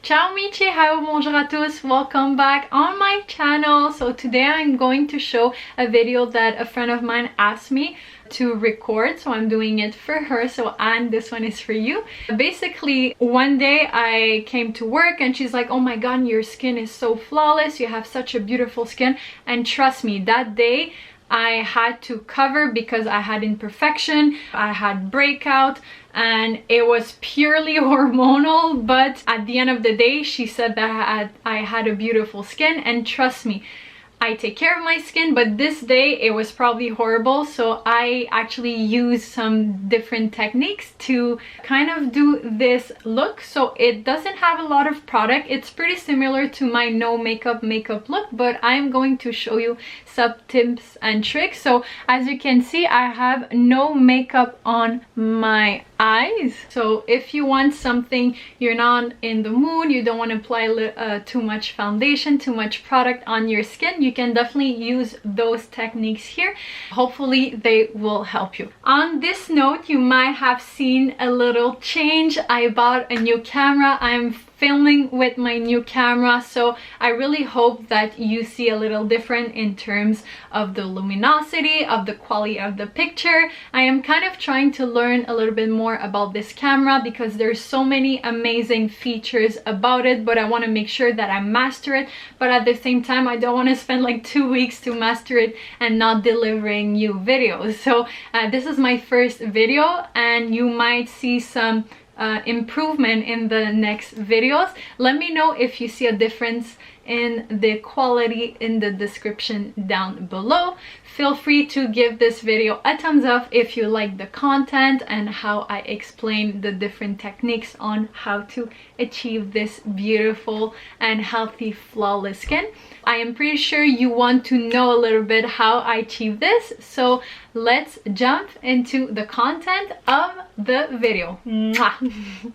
Ciao amici, hi, bonjour à tous, welcome back on my channel. So today I'm going to show a video that a friend of mine asked me to record, so I'm doing it for her. So Anne, this one is for you. Basically, one day I came to work and she's like, oh my god, your skin is so flawless, you have such a beautiful skin. And trust me, that day I had to cover because I had imperfection, I had breakout, and it was purely hormonal. But at the end of the day, she said that I had a beautiful skin, and trust me, I take care of my skin, but this day it was probably horrible. So I actually used some different techniques to kind of do this look. So it doesn't have a lot of product, it's pretty similar to my no makeup look, but I'm going to show you some tips and tricks. So as you can see, I have no makeup on my eyes. So if you want something, you're not in the mood, you don't want to apply too much foundation, too much product on your skin, you can definitely use those techniques here. Hopefully they will help you. On this note, you might have seen a little change. I bought a new camera. I'm filming with my new camera, so I really hope that you see a little different in terms of the luminosity, of the quality of the picture. I am kind of trying to learn a little bit more about this camera because there's so many amazing features about it, but I want to make sure that I master it. But at the same time, I don't want to spend like 2 weeks to master it and not delivering you videos. So this is my first video, and you might see some improvement in the next videos. Let me know if you see a difference in the quality in the description down below. Feel free to give this video a thumbs up if you like the content and how I explain the different techniques on how to achieve this beautiful and healthy flawless skin. I am pretty sure you want to know a little bit how I achieve this, so let's jump into the content of the video. Mwah!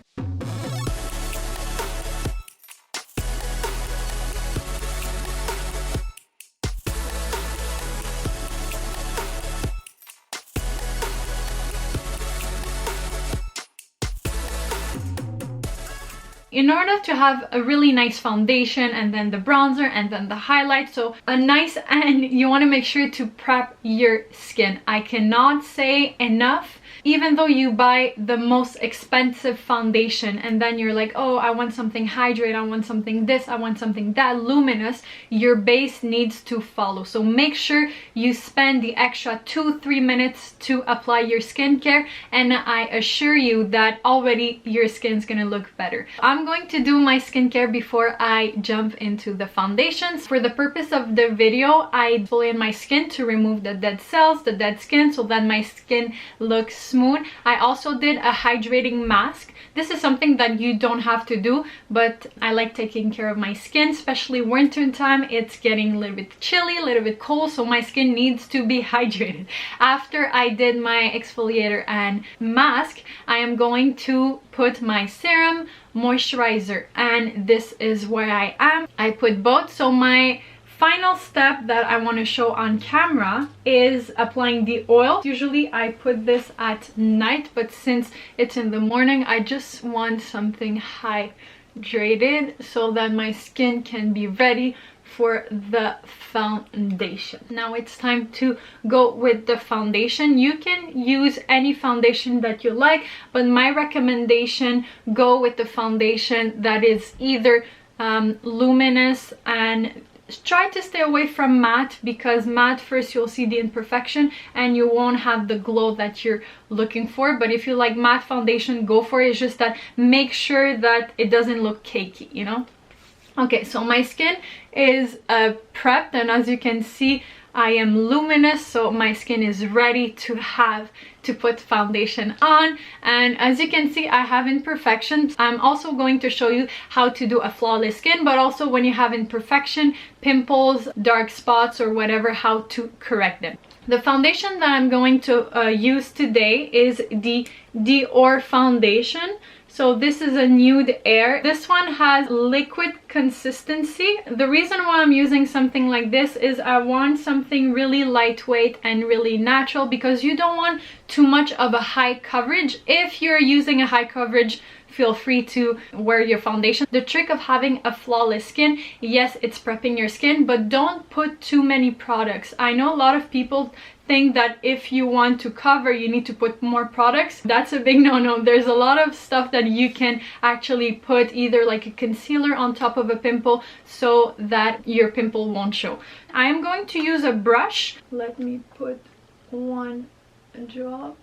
In order to have a really nice foundation and then the bronzer and then the highlight, so a nice, and you want to make sure to prep your skin. I cannot say enough. Even though you buy the most expensive foundation and then you're like, oh, I want something hydrated, I want something this, I want something that, luminous, your base needs to follow. So make sure you spend the extra 2-3 minutes to apply your skincare, and I assure you that already your skin's gonna look better. I'm going to do my skincare before I jump into the foundations. For the purpose of the video, I exfoliate my skin to remove the dead cells, the dead skin, so that my skin looks smooth. I also did a hydrating mask. This is something that you don't have to do, but I like taking care of my skin, especially winter time. It's getting a little bit chilly, a little bit cold, so my skin needs to be hydrated. After I did my exfoliator and mask, I am going to put my serum, moisturizer, and this is where I am. I put both. So my final step that I want to show on camera is applying the oil. Usually I put this at night, but since it's in the morning, I just want something hydrated so that my skin can be ready for the foundation. Now it's time to go with the foundation. You can use any foundation that you like, but my recommendation, go with the foundation that is either luminous, and try to stay away from matte, because matte, first you'll see the imperfection and you won't have the glow that you're looking for. But if you like matte foundation, go for it. It's just that make sure that it doesn't look cakey, you know. Okay, so my skin is prepped, and as you can see, I am luminous, so my skin is ready to put foundation on. And as you can see, I have imperfections. I'm also going to show you how to do a flawless skin, but also when you have imperfection, pimples, dark spots, or whatever, how to correct them. The foundation that I'm going to use today is the Dior foundation. So this is a Nude Air. This one has liquid consistency. The reason why I'm using something like this is I want something really lightweight and really natural, because you don't want too much of a high coverage. If you're using a high coverage feel free to wear your foundation. The trick of having a flawless skin, yes, it's prepping your skin, but don't put too many products. I know a lot of people think that if you want to cover, you need to put more products. That's a big no-no. There's a lot of stuff that you can actually put, either like a concealer on top of a pimple so that your pimple won't show. I am going to use a brush. Let me put one drop.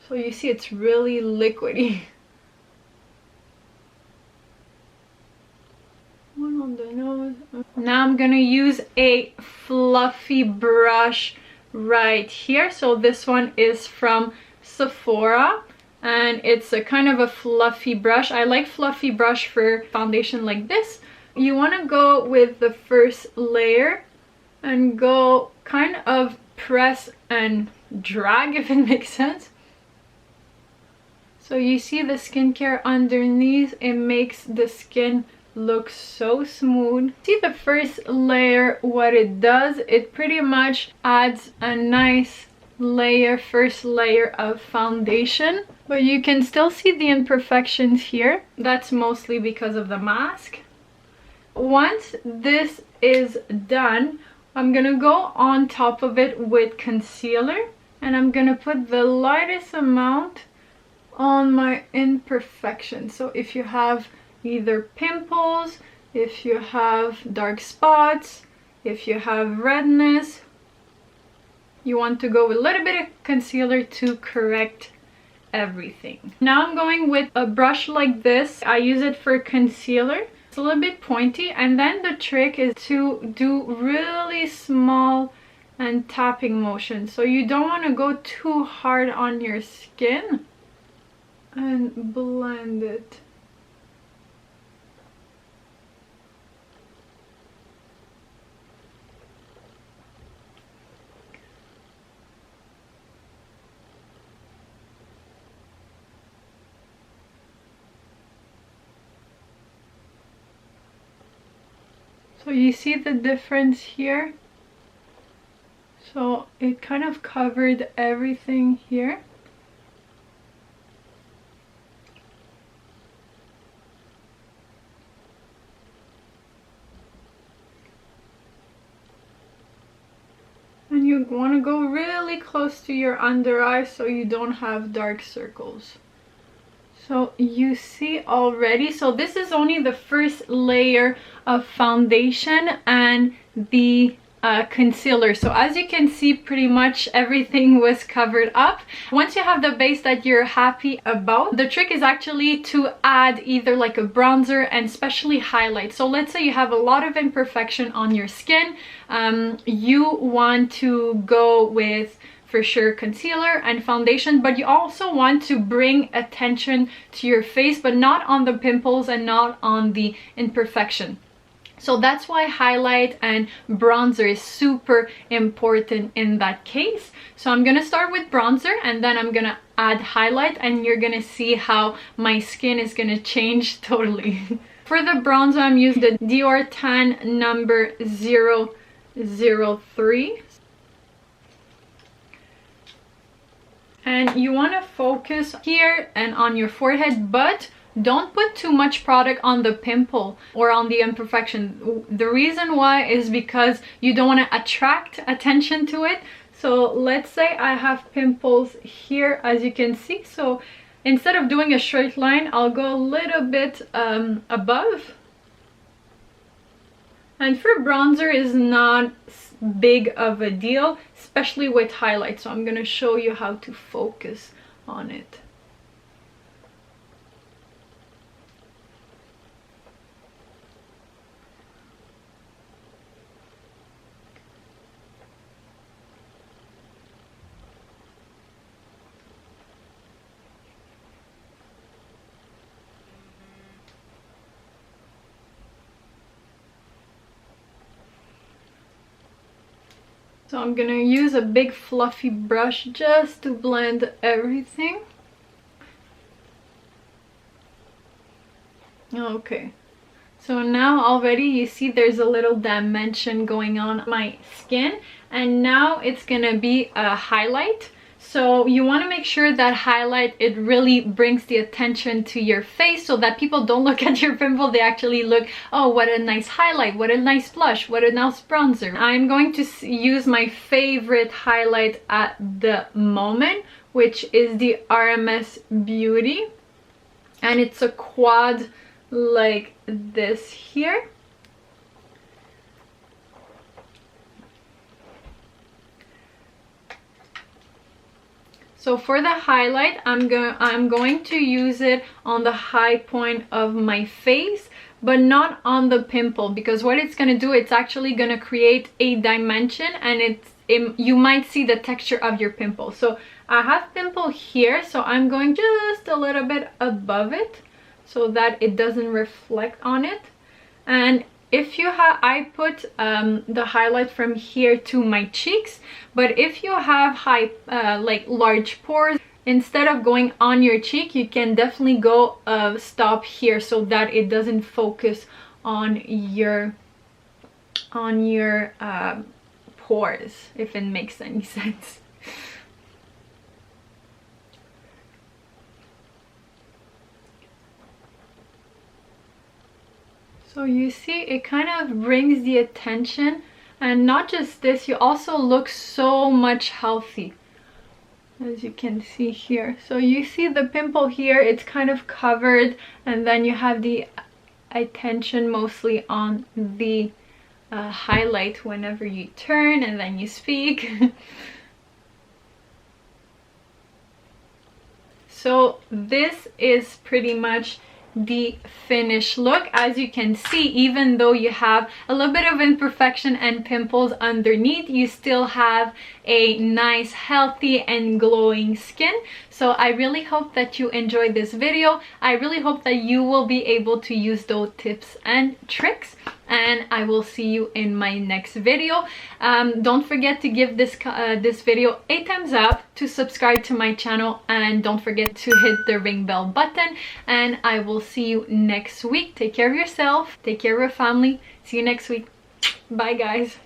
So you see it's really liquidy. One on the nose. Now I'm gonna use a fluffy brush right here. So this one is from Sephora and it's a kind of a fluffy brush. I like fluffy brush for foundation like this. You want to go with the first layer and go kind of press and drag, if it makes sense. So you see the skincare underneath, it makes the skin looks so smooth. See the first layer, what it does, it pretty much adds a nice layer, first layer of foundation, but you can still see the imperfections here. That's mostly because of the mask. Once this is done, I'm gonna go on top of it with concealer and I'm gonna put the lightest amount on my imperfection. So if you have either pimples, if you have dark spots, if you have redness, you want to go with a little bit of concealer to correct everything. Now I'm going with a brush like this. I use it for concealer. It's a little bit pointy, and then the trick is to do really small and tapping motion. So you don't want to go too hard on your skin, and blend it. So you see the difference here? So it kind of covered everything here. And you want to go really close to your under eye so you don't have dark circles. So you see already, so this is only the first layer of foundation and the concealer. So as you can see, pretty much everything was covered up. Once you have the base that you're happy about, the trick is actually to add either like a bronzer and especially highlight. So let's say you have a lot of imperfection on your skin, you want to go with, for sure, concealer and foundation, but you also want to bring attention to your face, but not on the pimples and not on the imperfection. So that's why highlight and bronzer is super important in that case. So I'm gonna start with bronzer and then I'm gonna add highlight, and you're gonna see how my skin is gonna change totally. For the bronzer, I'm using the Dior Tan number 003. And you want to focus here and on your forehead, but don't put too much product on the pimple or on the imperfection. The reason why is because you don't want to attract attention to it. So let's say I have pimples here, as you can see. So instead of doing a straight line, I'll go a little bit above. And for bronzer is not big of a deal, especially with highlight. So I'm going to show you how to focus on it. So I'm gonna use a big fluffy brush just to blend everything. Okay, so now already you see there's a little dimension going on my skin, and now it's gonna be a highlight. So you want to make sure that highlight, it really brings the attention to your face so that people don't look at your pimple, they actually look, oh, what a nice highlight, what a nice blush, what a nice bronzer. I'm going to use my favorite highlight at the moment, which is the RMS Beauty, and it's a quad like this here. So for the highlight, I'm going to use it on the high point of my face, but not on the pimple, because what it's going to do, it's actually going to create a dimension, and you might see the texture of your pimple. So I have pimple here, so I'm going just a little bit above it so that it doesn't reflect on it. And if you have, I put the highlight from here to my cheeks, but if you have like large pores, instead of going on your cheek, you can definitely go stop here so that it doesn't focus on your pores, if it makes any sense. So you see, it kind of brings the attention, and not just this, you also look so much healthy, as you can see here. So you see the pimple here, it's kind of covered, and then you have the attention mostly on the highlight whenever you turn and then you speak. So this is pretty much the finished look. As you can see, even though you have a little bit of imperfection and pimples underneath, you still have a nice, healthy and glowing skin. So I really hope that you enjoyed this video. I really hope that you will be able to use those tips and tricks, and I will see you in my next video. Don't forget to give this video a thumbs up, to subscribe to my channel, and don't forget to hit the ring bell button, and I will see you next week. Take care of yourself, take care of your family. See you next week. Bye guys.